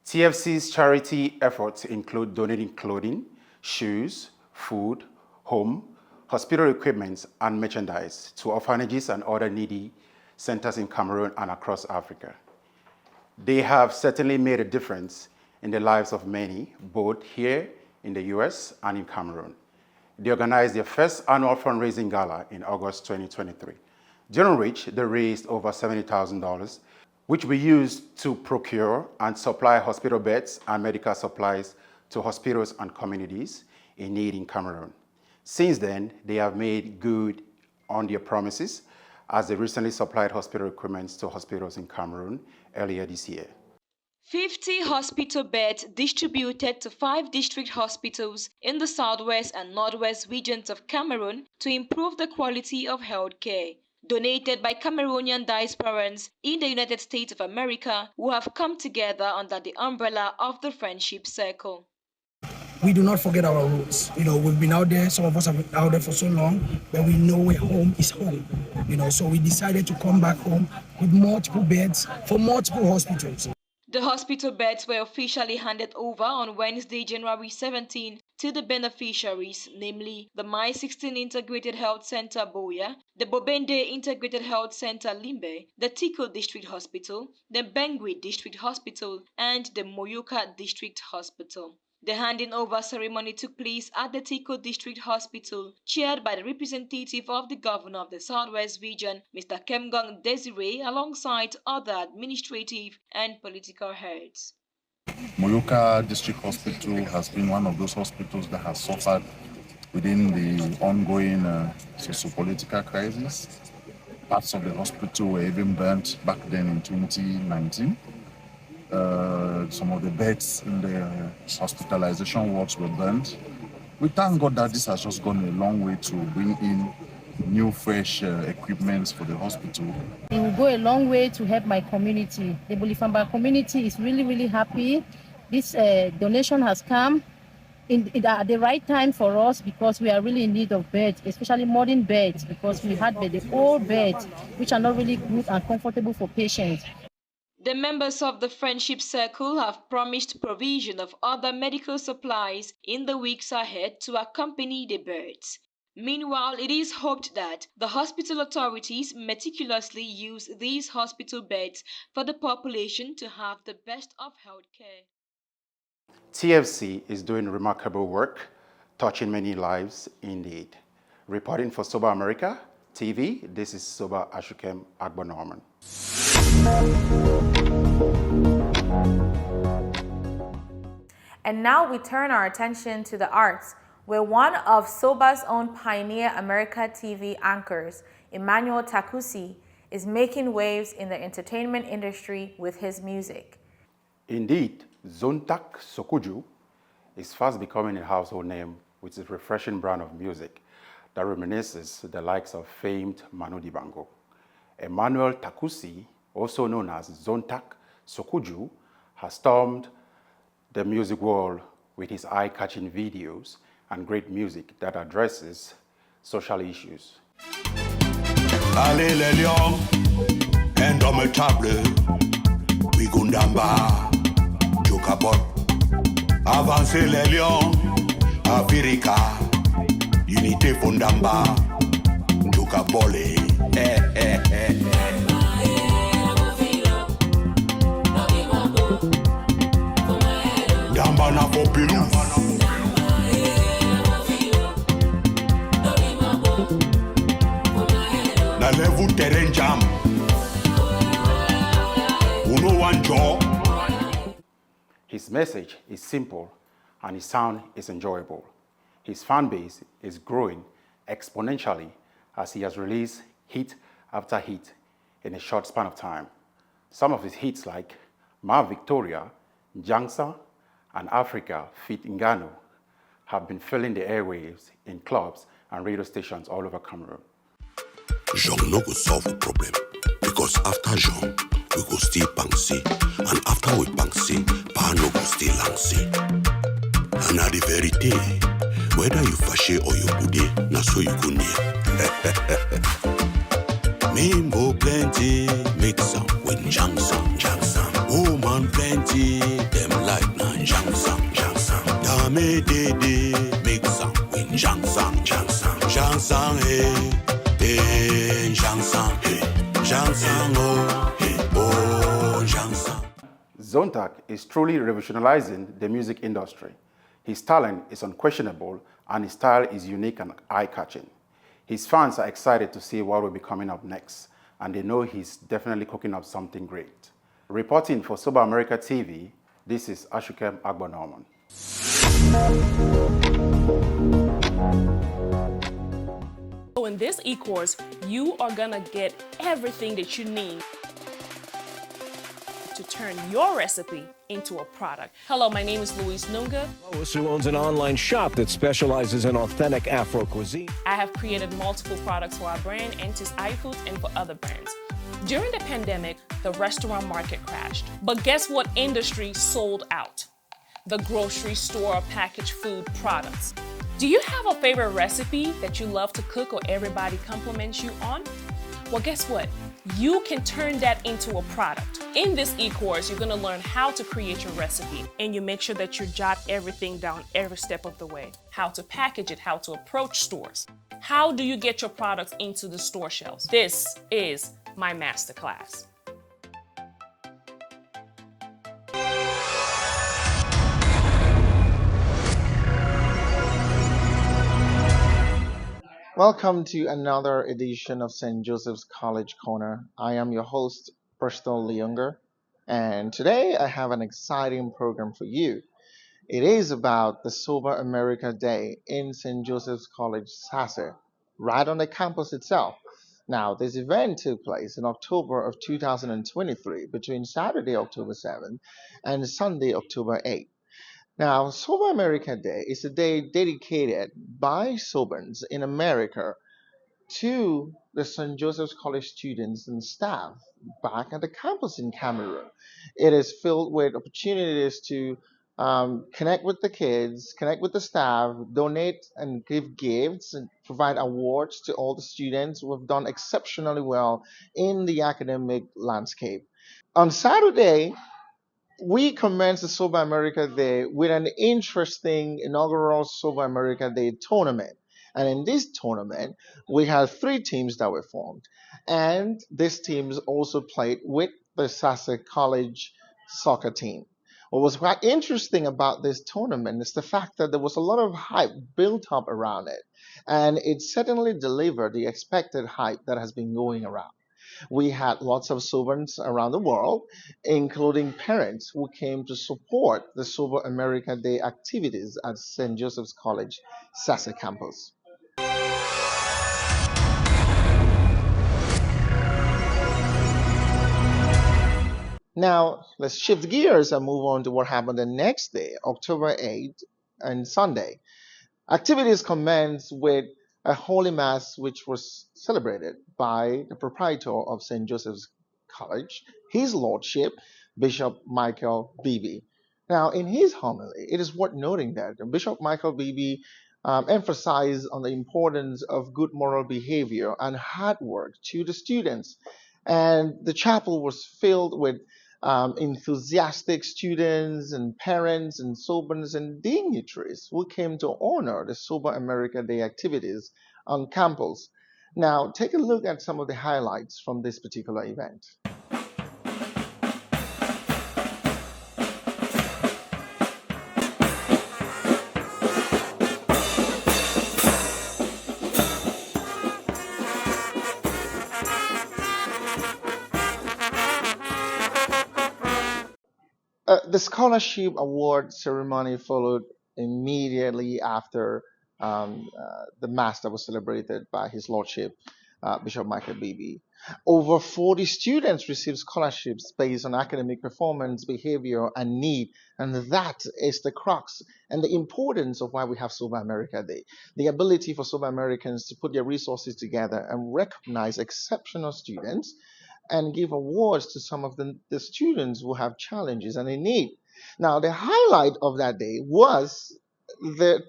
TFC's charity efforts include donating clothing, shoes, food, home, hospital equipment, and merchandise to orphanages and other needy centers in Cameroon and across Africa. They have certainly made a difference in the lives of many, both here in the US and in Cameroon. They organized their first annual fundraising gala in August 2023, during which they raised over $70,000, which we used to procure and supply hospital beds and medical supplies to hospitals and communities in need in Cameroon. Since then, they have made good on their promises as they recently supplied hospital equipment to hospitals in Cameroon earlier this year. 50 hospital beds distributed to 5 district hospitals in the southwest and northwest regions of Cameroon to improve the quality of health care. Donated by Cameroonian diasporans in the United States of America who have come together under the umbrella of the Friendship Circle. We do not forget our roots. We've been out there, some of us have been out there for so long, but we know where home is home. So we decided to come back home with multiple beds for multiple hospitals. The hospital beds were officially handed over on Wednesday, January 17, to the beneficiaries, namely the My 16 Integrated Health Center Boya, the Bobende Integrated Health Center Limbe, the Tiko District Hospital, the Bengui District Hospital, and the Moyoka District Hospital. The handing over ceremony took place at the Tiko District Hospital, chaired by the representative of the governor of the Southwest region, Mr. Kemgong Desiree, alongside other administrative and political heads. Moyoka District Hospital has been one of those hospitals that has suffered within the ongoing socio-political crisis. Parts of the hospital were even burnt back then in 2019. Some of the beds in the hospitalization wards were burnt. We thank God that this has just gone a long way to bring in new, fresh equipment for the hospital. It will go a long way to help my community. The Bolifamba community is really, really happy. This donation has come at the right time for us because we are really in need of beds, especially modern beds, because we had the old beds, which are not really good and comfortable for patients. The members of the Friendship Circle have promised provision of other medical supplies in the weeks ahead to accompany the birds. Meanwhile, it is hoped that the hospital authorities meticulously use these hospital beds for the population to have the best of health care. TFC is doing remarkable work, touching many lives indeed. Reporting for Soba America TV, this is Soba Ashukem Agbo Norman. And now we turn our attention to the arts, where one of Soba's own Pioneer America TV anchors, Emmanuel Takusi, is making waves in the entertainment industry with his music. Indeed, Zontak Sokuju is fast becoming a household name with its refreshing brand of music that reminisces the likes of famed Manu Dibango. Emmanuel Takusi, also known as Zontak Sokuju, has stormed the music world with his eye-catching videos and great music that addresses social issues. Allez les lions, indomptables, Wigundamba, Jokabot. Avancez les lions, Africa, unité Fondamba, Jokabole. Damba na Popilou. Na level terrain jam. His message is simple and his sound is enjoyable. His fan base is growing exponentially as he has released hit after hit in a short span of time. Some of his hits like Ma Victoria, Jangsa, and Africa Fit Ngano have been filling the airwaves in clubs and radio stations all over Cameroon. Jean no go solve the problem because after Jean, we go still Pangsy, and after we Pangsy, Pa no go still Langsy. And at the very day, whether you fashe or you bude, na so you go near. Mimbo plenty, mix up with Jangsam, Jangsam. Woman plenty, them like na Jangsam, Jangsam. Dame dede, mix up with Jangsam, Jangsam. Jangsam, hey, hey, Jangsam, hey, Jangsam, oh, hey, oh, Jangsam. Zontac is truly revolutionizing the music industry. His talent is unquestionable and his style is unique and eye-catching. His fans are excited to see what will be coming up next, and they know he's definitely cooking up something great. Reporting for Soba America TV, this is Ashukem Agbonorman. So in this e-course, you are gonna get everything that you need to turn your recipe into a product. Hello, my name is Louise Nunga. Lois, who owns an online shop that specializes in authentic Afro cuisine. I have created multiple products for our brand, Entis iFoods, and for other brands. During the pandemic, the restaurant market crashed. But guess what industry sold out? The grocery store packaged food products. Do you have a favorite recipe that you love to cook or everybody compliments you on? Well, guess what? You can turn that into a product. In this e-course, you're gonna learn how to create your recipe, and you make sure that you jot everything down every step of the way. How to package it, how to approach stores. How do you get your products into the store shelves? This is my masterclass. Welcome to another edition of St. Joseph's College Corner. I am your host, Bristol Leonger, and today I have an exciting program for you. It is about the Soba America Day in St. Joseph's College, Sase, right on the campus itself. Now, this event took place in October of 2023 between Saturday, October 7th and Sunday, October 8th. Now, Soba America Day is a day dedicated by Sobans in America to the St. Joseph's College students and staff back at the campus in Cameroon. It is filled with opportunities to connect with the kids, connect with the staff, donate and give gifts, and provide awards to all the students who have done exceptionally well in the academic landscape. On Saturday, we commenced the Soba America Day with an interesting inaugural Soba America Day tournament. And in this tournament, we had 3 teams that were formed. And these teams also played with the Sase College soccer team. What was quite interesting about this tournament is the fact that there was a lot of hype built up around it. And it certainly delivered the expected hype that has been going around. We had lots of Sobans around the world, including parents who came to support the Soba America Day activities at St. Joseph's College, Sase campus. Now, let's shift gears and move on to what happened the next day, October 8th and Sunday. Activities commenced with a Holy Mass which was celebrated by the proprietor of St. Joseph's College, His Lordship, Bishop Michael Beebe. Now, in his homily, it is worth noting that Bishop Michael Beebe emphasized on the importance of good moral behavior and hard work to the students. And the chapel was filled with enthusiastic students and parents and Sobans and dignitaries who came to honor the Soba America Day activities on campus. Now, take a look at some of the highlights from this particular event. The scholarship award ceremony followed immediately after the Mass that was celebrated by His Lordship, Bishop Michael Beebe. Over 40 students received scholarships based on academic performance, behavior, and need. And that is the crux and the importance of why we have Soba America Day. The ability for Soba Americans to put their resources together and recognize exceptional students and give awards to some of the students who have challenges and a need. Now, the highlight of that day was the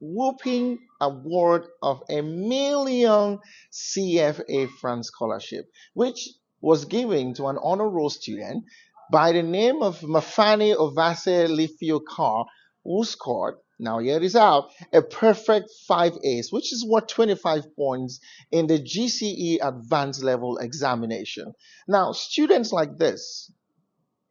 whooping award of $1 million CFA France scholarship, which was given to an honor roll student by the name of Mafani Ovase Lifio Carr, who scored, now here it is out, a perfect 5 A's, which is worth 25 points in the GCE advanced level examination. Now, students like this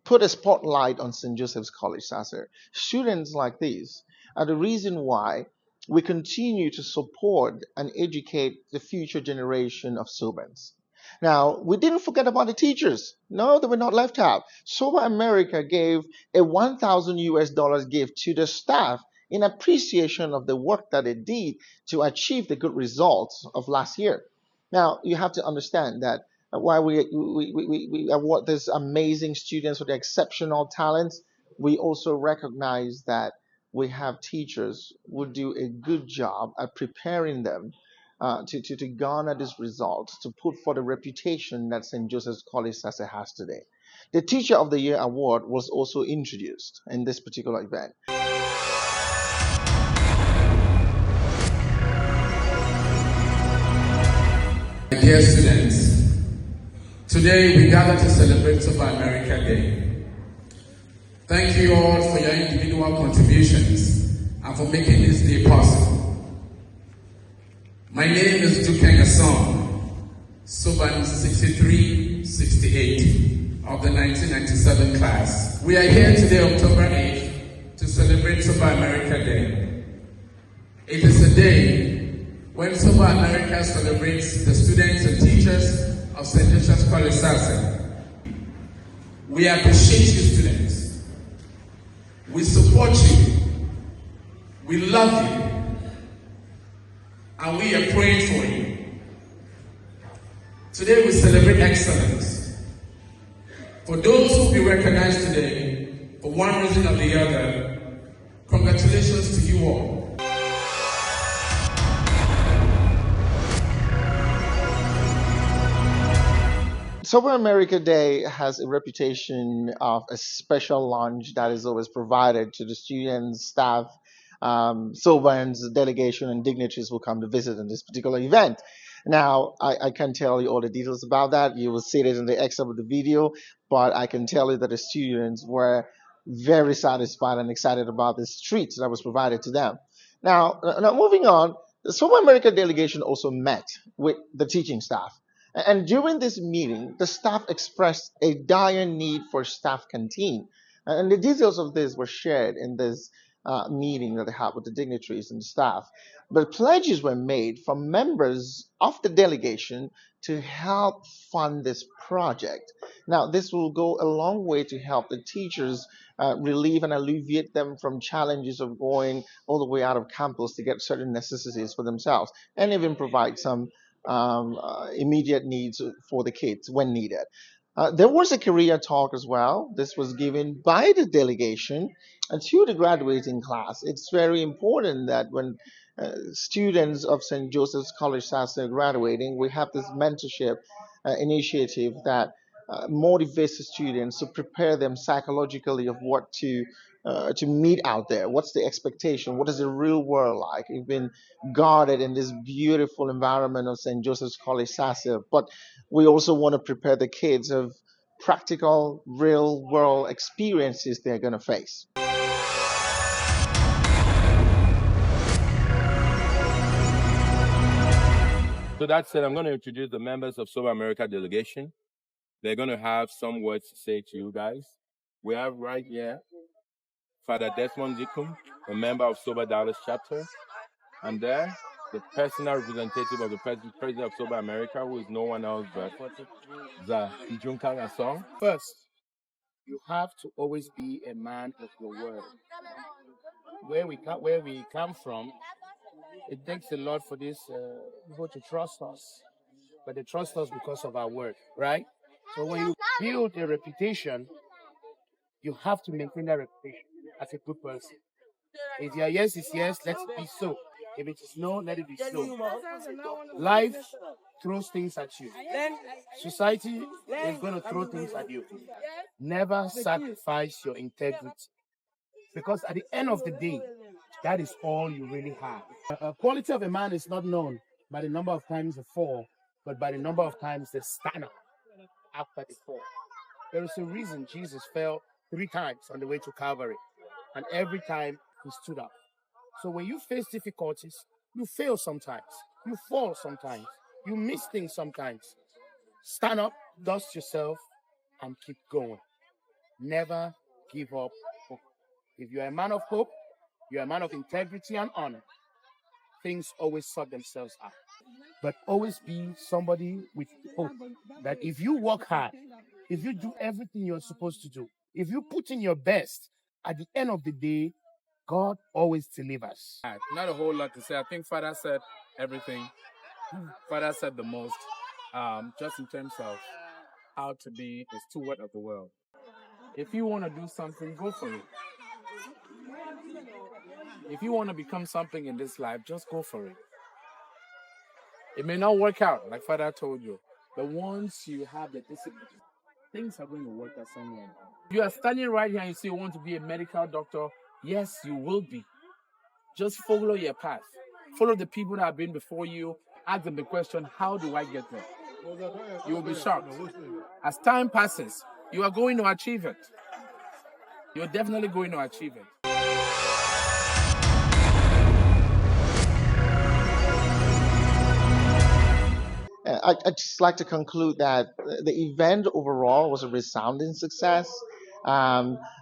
put a spotlight on St. Joseph's College, Sasser. Students like these are the reason why we continue to support and educate the future generation of Sobans. Now, we didn't forget about the teachers. No, they were not left out. Soba America gave a 1,000 US dollars gift to the staff in appreciation of the work that they did to achieve the good results of last year. Now, you have to understand that while we award these amazing students with exceptional talents, we also recognize that we have teachers who do a good job at preparing them to garner these results, to put for the reputation that St. Joseph's College Sase has today. The Teacher of the Year award was also introduced in this particular event. Dear students, today we gather to celebrate Soba America Day. Thank you all for your individual contributions and for making this day possible. My name is Dukeng Asong, Soban 6368 of the 1997 class. We are here today, October 8th, to celebrate Soba America Day. It is a day when Soba America celebrates the students and teachers of St. Joseph's College Sase. We appreciate you, students. We support you. We love you. And we are praying for you. Today we celebrate excellence. For those who will be recognized today, for one reason or the other, congratulations to you all. Sober America Day has a reputation of a special lunch that is always provided to the students, staff, Sobans, delegation, and dignitaries who come to visit in this particular event. Now, I can't tell you all the details about that. You will see it in the excerpt of the video, but I can tell you that the students were very satisfied and excited about this treat that was provided to them. Now moving on, the Sober America delegation also met with the teaching staff. And during this meeting, the staff expressed a dire need for staff canteen. And the details of this were shared in this meeting that they had with the dignitaries and the staff. But pledges were made from members of the delegation to help fund this project. Now, this will go a long way to help the teachers relieve and alleviate them from challenges of going all the way out of campus to get certain necessities for themselves, and even provide some immediate needs for the kids when needed. There was a career talk as well. This was given by the delegation to the graduating class. It's very important that when students of St. Joseph's College Sase are graduating, we have this mentorship initiative that motivates the students to prepare them psychologically of what to meet out there. What's the expectation? What is the real world like? We've been guarded in this beautiful environment of St. Joseph's College Sase, but we also want to prepare the kids of practical, real world experiences they're going to face. So that said, I'm going to introduce the members of Soba America delegation. They're going to have some words to say to you guys. We have right here Father Desmond Dikum, a member of Soba Dallas chapter. And there, the personal representative of the president of Soba America, who is no one else but Junkang Asong. First, you have to always be a man of your word. where we come from, it takes a lot for these people to trust us. But they trust us because of our work, right? So when you build a reputation, you have to maintain that reputation as a good person. If your yes is yes, let it be so. If it is no, let it be so. Life throws things at you. Society is going to throw things at you. Never sacrifice your integrity. Because at the end of the day, that is all you really have. Quality of a man is not known by the number of times they fall, but by the number of times they stand up after they fall. There is a reason Jesus fell 3 times on the way to Calvary, and every time he stood up. So when you face difficulties, you fail sometimes, you fall sometimes, you miss things sometimes. Stand up, dust yourself, and keep going. Never give up hope. If you're a man of hope, you're a man of integrity and honor, things always sort themselves out. But always be somebody with hope that if you work hard, if you do everything you're supposed to do, if you put in your best, at the end of the day, God always delivers. Not a whole lot to say. I think Father said everything. Father said the most, just in terms of how to be a steward of the world. If you want to do something, go for it. If you want to become something in this life, just go for it. It may not work out, like Father told you, but once you have the discipline, things are going to work out somewhere. You are standing right here and you say you want to be a medical doctor. Yes, you will be. Just follow your path. Follow the people that have been before you. Ask them the question, how do I get there? You will be shocked. As time passes, you are going to achieve it. You're definitely going to achieve it. I'd just like to conclude that the event overall was a resounding success.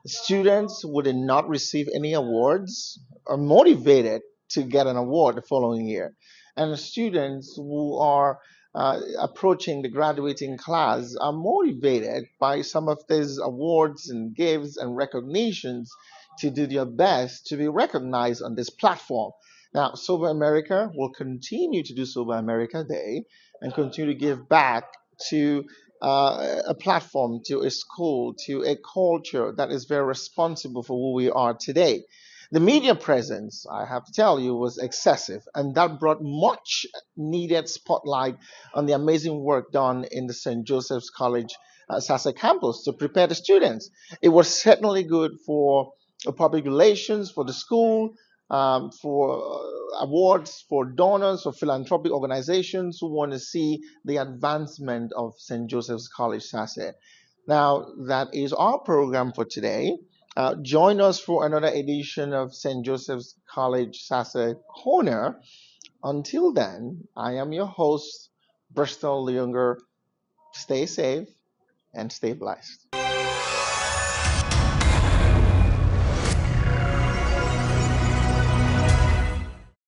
Students would not receive any awards are motivated to get an award the following year. And the students who are approaching the graduating class are motivated by some of these awards and gifts and recognitions to do their best to be recognized on this platform. Now, Sober America will continue to do Sober America Day and continue to give back to a platform, to a school, to a culture that is very responsible for who we are today. The media presence, I have to tell you, was excessive, and that brought much needed spotlight on the amazing work done in the St. Joseph's College Sasa campus to prepare the students. It was certainly good for public relations, for the school, for awards for donors, for philanthropic organizations who want to see the advancement of St. Joseph's College Sase. Now, that is our program for today. Join us for another edition of St. Joseph's College Sase Corner. Until then, I am your host, Bristol Younger. Stay safe and stay blessed.